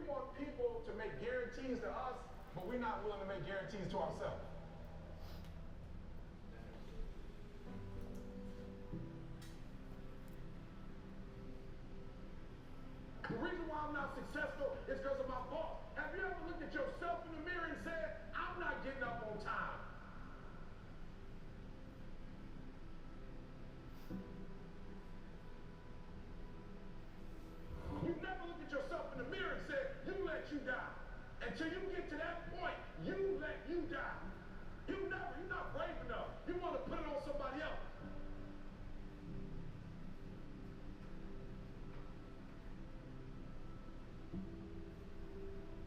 want people to make guarantees to us, but we're not willing to make guarantees to ourselves. The reason why I'm not successful is because of my boss. Have you ever looked at yourself in the mirror and said, I'm not getting up on time? You never looked at yourself in the mirror and said, you let you down. Until you get to that point, you let you down. You're not brave enough. You want to put it on somebody else.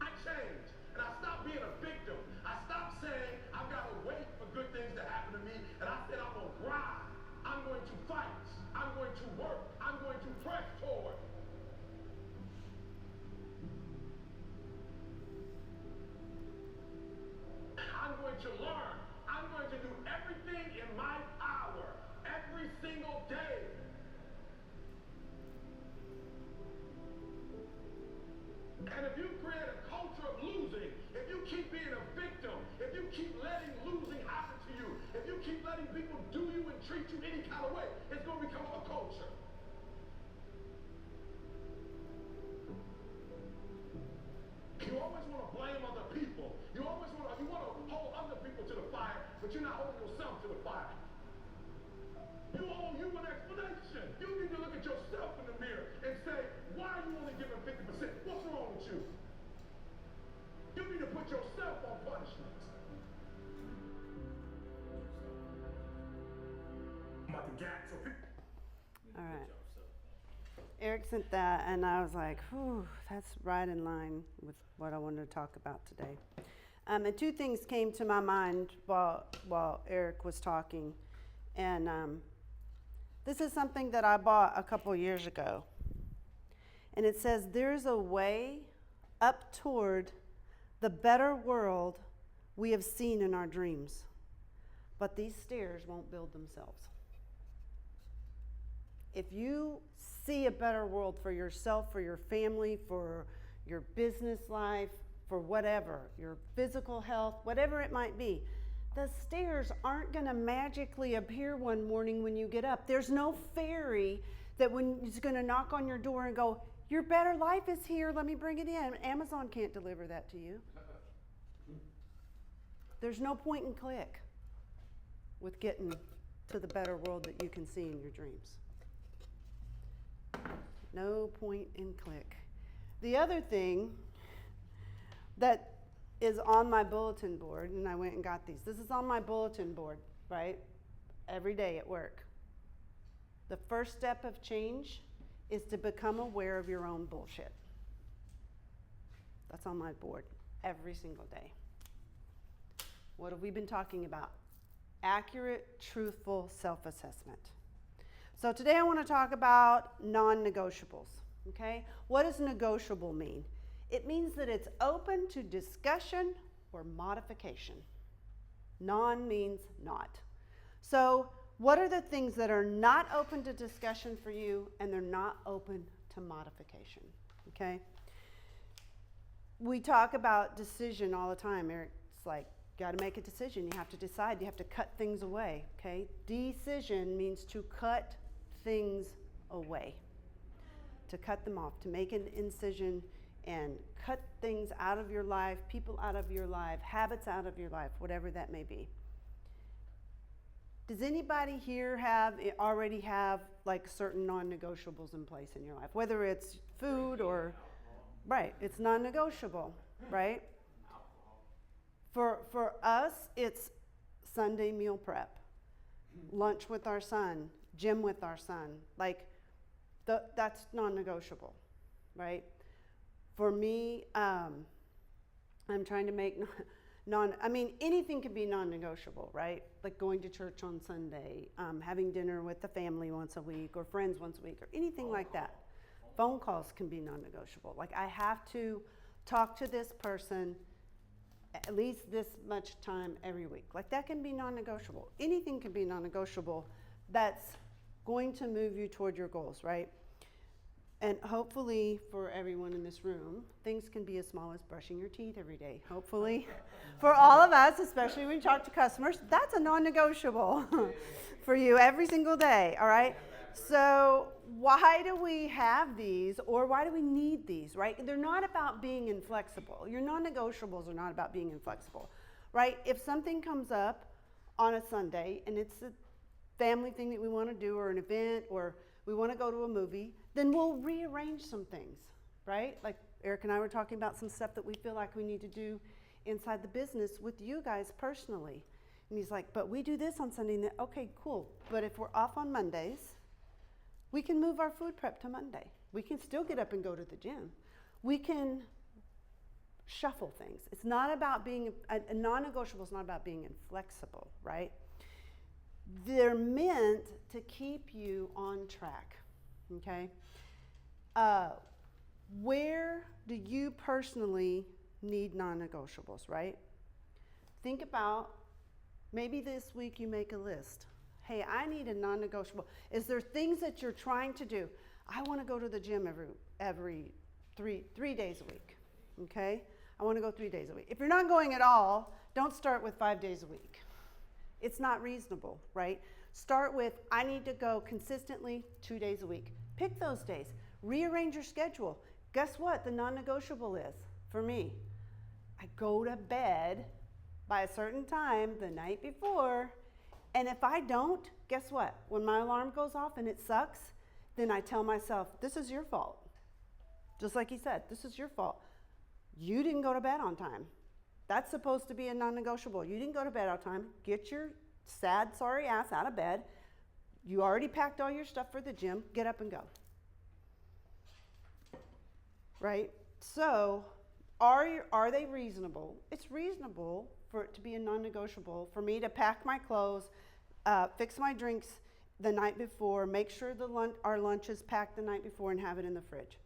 I changed, and I stopped being a victim. I stopped saying, I've got to wait for good things to happen to me, and I said, I'm going to grind. I'm going to fight. I'm going to work. I'm going to press forward. I'm going to learn. I'm going to do everything in my power every single day. And if you create a culture of losing, if you keep being a victim, if you keep letting losing happen to you, if you keep letting people do you and treat you any kind of way, it's going to become a culture. You always want to blame other people. You always want to hold other people to the fire, but you're not holding yourself to the fire. You owe you an explanation. You need to look at yourself in the mirror and say, why are you only giving 50%? What's wrong with you? You need to put yourself on punishment. I'm about to gag so people. All right. Eric sent that, and I was like, whew, that's right in line with what I wanted to talk about today. And two things came to my mind while Eric was talking. And this is something that I bought a couple years ago. And it says, there's a way up toward the better world we have seen in our dreams, but these stairs won't build themselves. If you see a better world for yourself, for your family, for your business life, for whatever, your physical health, whatever it might be, the stairs aren't going to magically appear one morning when you get up. There's no fairy that is going to knock on your door and go, your better life is here, let me bring it in. Amazon can't deliver that to you. There's no point and click with getting to the better world that you can see in your dreams. No point and click. The other thing that is on my bulletin board, and I went and got these. This is on my bulletin board, right? Every day at work. The first step of change is to become aware of your own bullshit. That's on my board every single day. What have we been talking about? Accurate, truthful self-assessment. So today I want to talk about non-negotiables, okay? What does negotiable mean? It means that it's open to discussion or modification. Non means not. So what are the things that are not open to discussion for you and they're not open to modification, okay? We talk about decision all the time. It's like, you got to make a decision. You have to decide. You have to cut things away, okay? Decision means to cut things away, to cut them off, to make an incision and cut things out of your life, people out of your life, habits out of your life, whatever that may be. Does anybody here already have like certain non-negotiables in place in your life? Whether it's food or, right, it's non-negotiable, right? For us, it's Sunday meal prep, lunch with our son, gym with our son. Like, that's non-negotiable, right? For me, I'm trying to make anything can be non-negotiable, right? Like going to church on Sunday, having dinner with the family once a week, or friends once a week, or anything like that. Phone calls can be non-negotiable. Like, I have to talk to this person at least this much time every week. Like, that can be non-negotiable. Anything can be non-negotiable that's going to move you toward your goals, right? And hopefully for everyone in this room, things can be as small as brushing your teeth every day. Hopefully for all of us, especially when you talk to customers, that's a non-negotiable for you every single day, all right? So why do we have these, or why do we need these, right? They're not about being inflexible. Your non-negotiables are not about being inflexible, right? If something comes up on a Sunday and it's a family thing that we want to do, or an event, or we want to go to a movie, then we'll rearrange some things, right? Like Eric and I were talking about some stuff that we feel like we need to do inside the business with you guys personally. And he's like, but we do this on Sunday. And okay, cool. But if we're off on Mondays, we can move our food prep to Monday. We can still get up and go to the gym. We can shuffle things. It's not about being, a non-negotiable is not about being inflexible, right? They're meant to keep you on track, okay? Where do you personally need non-negotiables, right? Think about, maybe this week you make a list. Hey, I need a non-negotiable. Is there things that you're trying to do? I want to go to the gym every three days a week, okay? I want to go 3 days a week. If you're not going at all, don't start with 5 days a week. It's not reasonable, right? Start with, I need to go consistently 2 days a week. Pick those days. Rearrange your schedule. Guess what the non-negotiable is for me? I go to bed by a certain time the night before, and if I don't, guess what? When my alarm goes off and it sucks, then I tell myself, this is your fault. Just like he said, this is your fault. You didn't go to bed on time. That's supposed to be a non-negotiable. You didn't go to bed on time. Get your sad, sorry ass out of bed. You already packed all your stuff for the gym. Get up and go. Right? So, are they reasonable? It's reasonable for it to be a non-negotiable for me to pack my clothes, fix my drinks the night before, make sure our lunch is packed the night before, and have it in the fridge.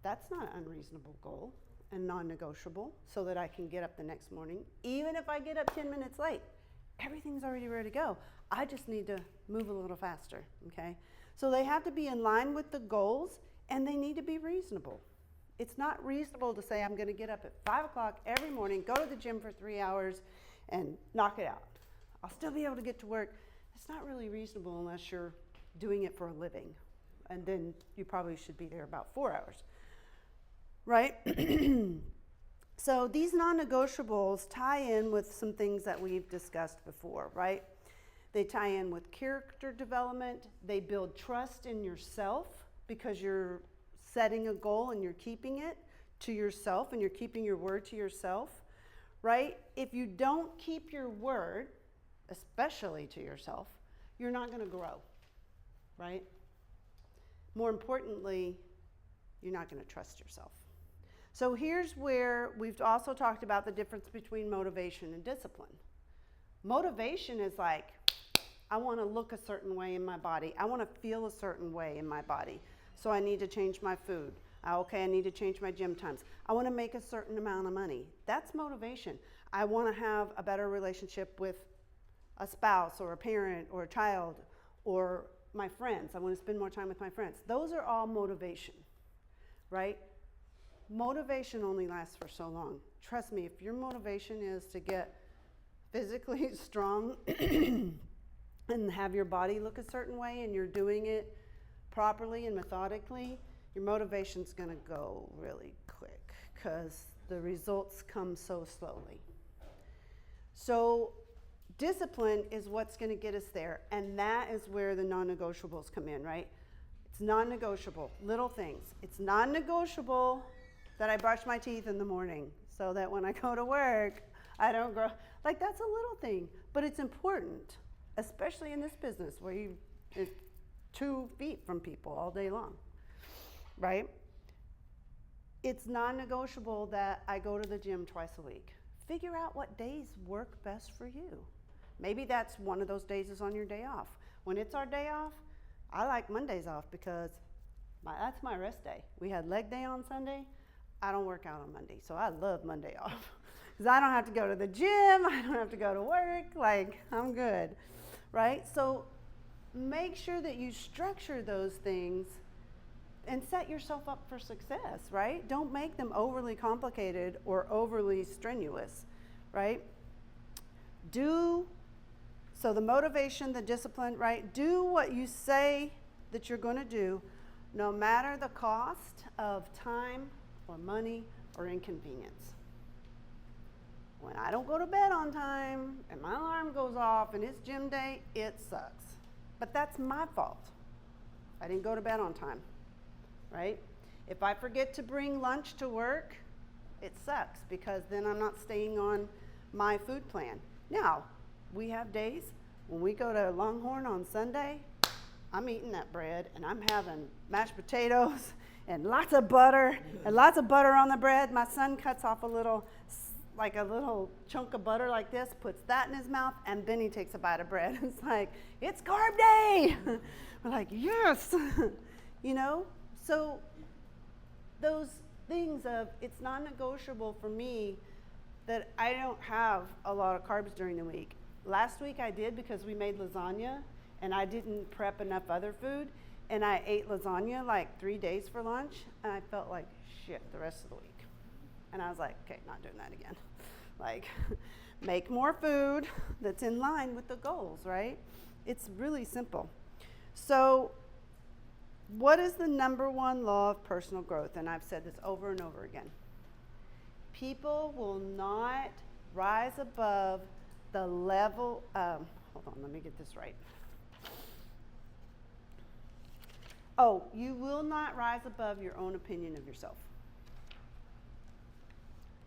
That's not an unreasonable goal and non-negotiable, so that I can get up the next morning. Even if I get up 10 minutes late, everything's already ready to go. I just need to move a little faster, okay? So they have to be in line with the goals, and they need to be reasonable. It's not reasonable to say I'm going to get up at 5 o'clock every morning, go to the gym for 3 hours, and knock it out. I'll still be able to get to work. It's not really reasonable unless you're doing it for a living, and then you probably should be there about 4 hours. Right? So these non-negotiables tie in with some things that we've discussed before, right? They tie in with character development. They build trust in yourself because you're setting a goal and you're keeping it to yourself, and you're keeping your word to yourself, right? If you don't keep your word, especially to yourself, you're not going to grow, right? More importantly, you're not going to trust yourself. So here's where we've also talked about the difference between motivation and discipline. Motivation is like, I want to look a certain way in my body. I want to feel a certain way in my body. So I need to change my food. Okay, I need to change my gym times. I want to make a certain amount of money. That's motivation. I want to have a better relationship with a spouse or a parent or a child or my friends. I want to spend more time with my friends. Those are all motivation, right? Motivation only lasts for so long. Trust me, if your motivation is to get physically strong and have your body look a certain way, and you're doing it properly and methodically, your motivation's going to go really quick because the results come so slowly. So discipline is what's going to get us there, and that is where the non-negotiables come in, right? It's non-negotiable, little things. It's non-negotiable that I brush my teeth in the morning so that when I go to work, I don't grow. Like, that's a little thing, but it's important, especially in this business where you're 2 feet from people all day long, right? It's non-negotiable that I go to the gym twice a week. Figure out what days work best for you. Maybe that's one of those days is on your day off. When it's our day off, I like Mondays off because that's my rest day. We had leg day on Sunday. I don't work out on Monday, so I love Monday off because I don't have to go to the gym. I don't have to go to work. Like, I'm good, right? So make sure that you structure those things and set yourself up for success, right? Don't make them overly complicated or overly strenuous, right? So the motivation, the discipline, right? Do what you say that you're going to do, no matter the cost of time or money or inconvenience. When I don't go to bed on time and my alarm goes off and it's gym day, it sucks. But that's my fault. I didn't go to bed on time, right? If I forget to bring lunch to work, it sucks because then I'm not staying on my food plan. Now, we have days when we go to Longhorn on Sunday, I'm eating that bread and I'm having mashed potatoes and lots of butter on the bread. My son cuts off a little chunk of butter like this, puts that in his mouth, and then he takes a bite of bread. It's like, it's carb day. We're like, yes. So those things of, it's non-negotiable for me that I don't have a lot of carbs during the week. Last week I did because we made lasagna and I didn't prep enough other food, and I ate lasagna like 3 days for lunch, and I felt like shit the rest of the week. And I was like, okay, not doing that again. Like, make more food that's in line with the goals, right? It's really simple. So what is the number one law of personal growth? And I've said this over and over again. People will not rise above the level, hold on, let me get this right. Oh, you will not rise above your own opinion of yourself.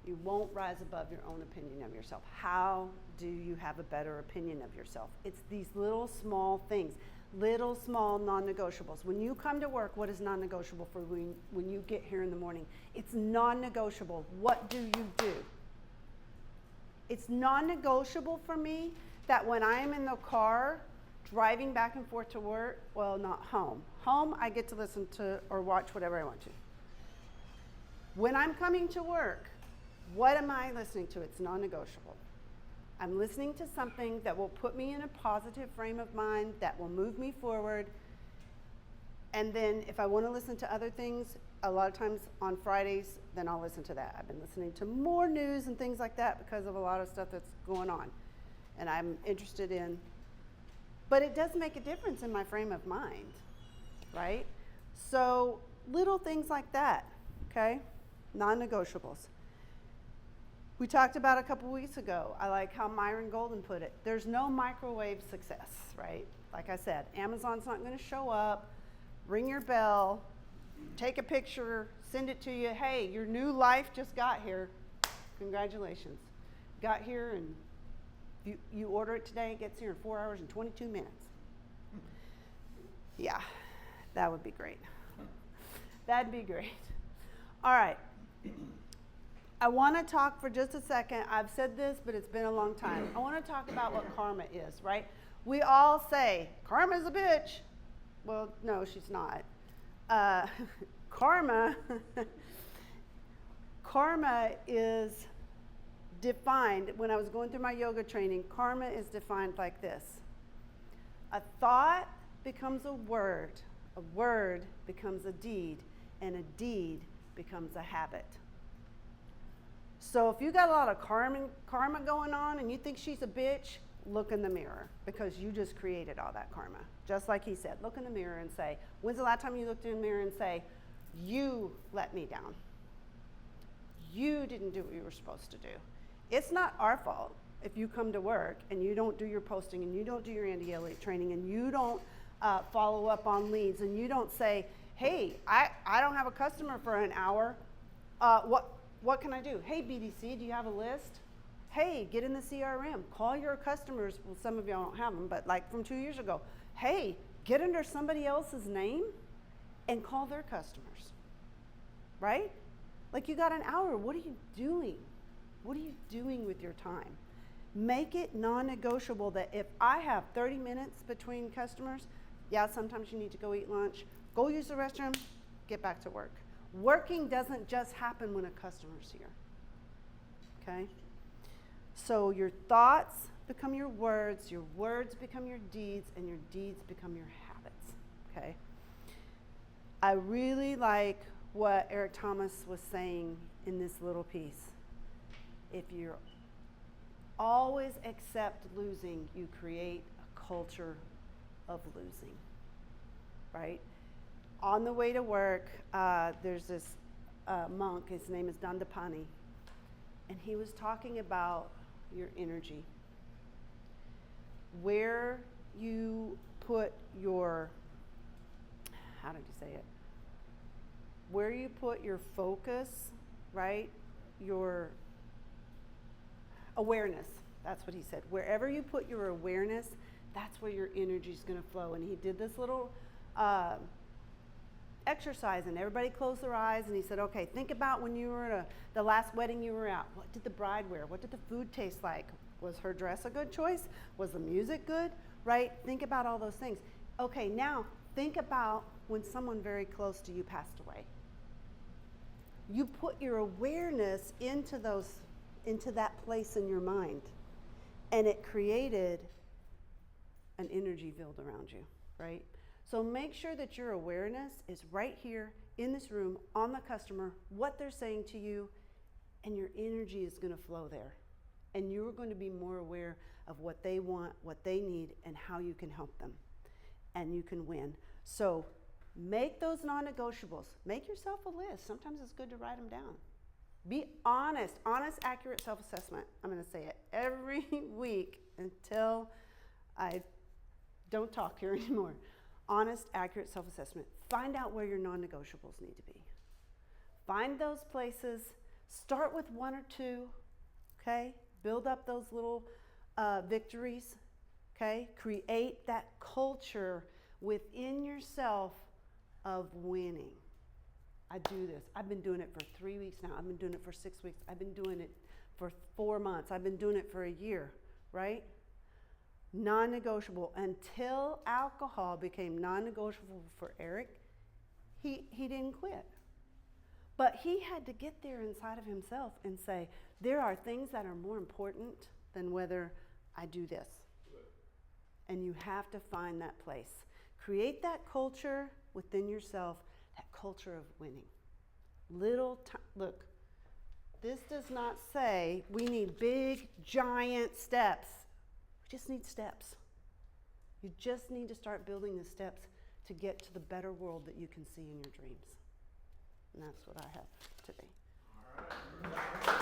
You won't rise above your own opinion of yourself. How do you have a better opinion of yourself? It's these little small things, little small non-negotiables. When you come to work, what is non-negotiable for when you get here in the morning? It's non-negotiable. What do you do? It's non-negotiable for me that when I am in the car driving back and forth to work, well, not home. Home, I get to listen to or watch whatever I want to. When I'm coming to work, what am I listening to? It's non-negotiable. I'm listening to something that will put me in a positive frame of mind, that will move me forward. And then if I want to listen to other things, a lot of times on Fridays, then I'll listen to that. I've been listening to more news and things like that because of a lot of stuff that's going on. And I'm interested in, but it does make a difference in my frame of mind, right? So little things like that, okay? Non-negotiables. We talked about a couple weeks ago, I like how Myron Golden put it. There's no microwave success, right? Like I said, Amazon's not going to show up, ring your bell, take a picture, send it to you. Hey, your new life just got here. Congratulations. Got here, and you order it today, it gets here in 4 hours and 22 minutes. Yeah, that would be great. That'd be great. All right. I want to talk for just a second. I've said this, but it's been a long time. I want to talk about what karma is, right? We all say, karma's a bitch. Well, no, she's not. Karma is defined, when I was going through my yoga training, karma is defined like this. A thought becomes a word becomes a deed, and a deed becomes a habit. So if you got a lot of karma going on and you think she's a bitch, look in the mirror, because you just created all that karma. Just like he said, look in the mirror and say, when's the last time you looked in the mirror and say, you let me down. You didn't do what you were supposed to do. It's not our fault if you come to work and you don't do your posting and you don't do your Andy Elliott training and you don't follow up on leads and you don't say, hey, I don't have a customer for an hour. What can I do? Hey, BDC, do you have a list? Hey, get in the CRM. Call your customers. Well, some of y'all don't have them, but like from 2 years ago. Hey, get under somebody else's name and call their customers, right? Like you got an hour. What are you doing? What are you doing with your time? Make it non-negotiable that if I have 30 minutes between customers, yeah, sometimes you need to go eat lunch, go use the restroom, get back to work. Working doesn't just happen when a customer's here, okay? So your thoughts become your words become your deeds, and your deeds become your habits, okay? I really like what Eric Thomas was saying in this little piece. If you always accept losing, you create a culture of losing, right? On the way to work, there's this monk, his name is Dandapani, and he was talking about your energy. Where you put your, how did you say it? Where you put your focus, right? Your awareness, that's what he said. Wherever you put your awareness, that's where your energy is going to flow. And he did this little exercise, and everybody closed their eyes, and he said, okay, think about when you were at the last wedding you were at. What did the bride wear? What did the food taste like? Was her dress a good choice? Was the music good? Right? Think about all those things. Okay, now think about when someone very close to you passed away. You put your awareness into that place in your mind, and it created an energy field around you, right? So make sure that your awareness is right here in this room on the customer, what they're saying to you, and your energy is going to flow there. And you're going to be more aware of what they want, what they need, and how you can help them. And you can win. So make those non-negotiables. Make yourself a list. Sometimes it's good to write them down. Be honest, accurate self-assessment. I'm going to say it every week until I don't talk here anymore. Honest, accurate self-assessment. Find out where your non-negotiables need to be. Find those places. Start with one or two, okay? Build up those little victories, okay? Create that culture within yourself of winning. I do this. I've been doing it for 3 weeks now. I've been doing it for 6 weeks. I've been doing it for 4 months. I've been doing it for a year, right? Non-negotiable. Until alcohol became non-negotiable for Eric, he didn't quit. But he had to get there inside of himself and say, there are things that are more important than whether I do this. And you have to find that place. Create that culture within yourself, that culture of winning. Look, this does not say we need big, giant steps. We just need steps. You just need to start building the steps to get to the better world that you can see in your dreams. And that's what I have today. All right.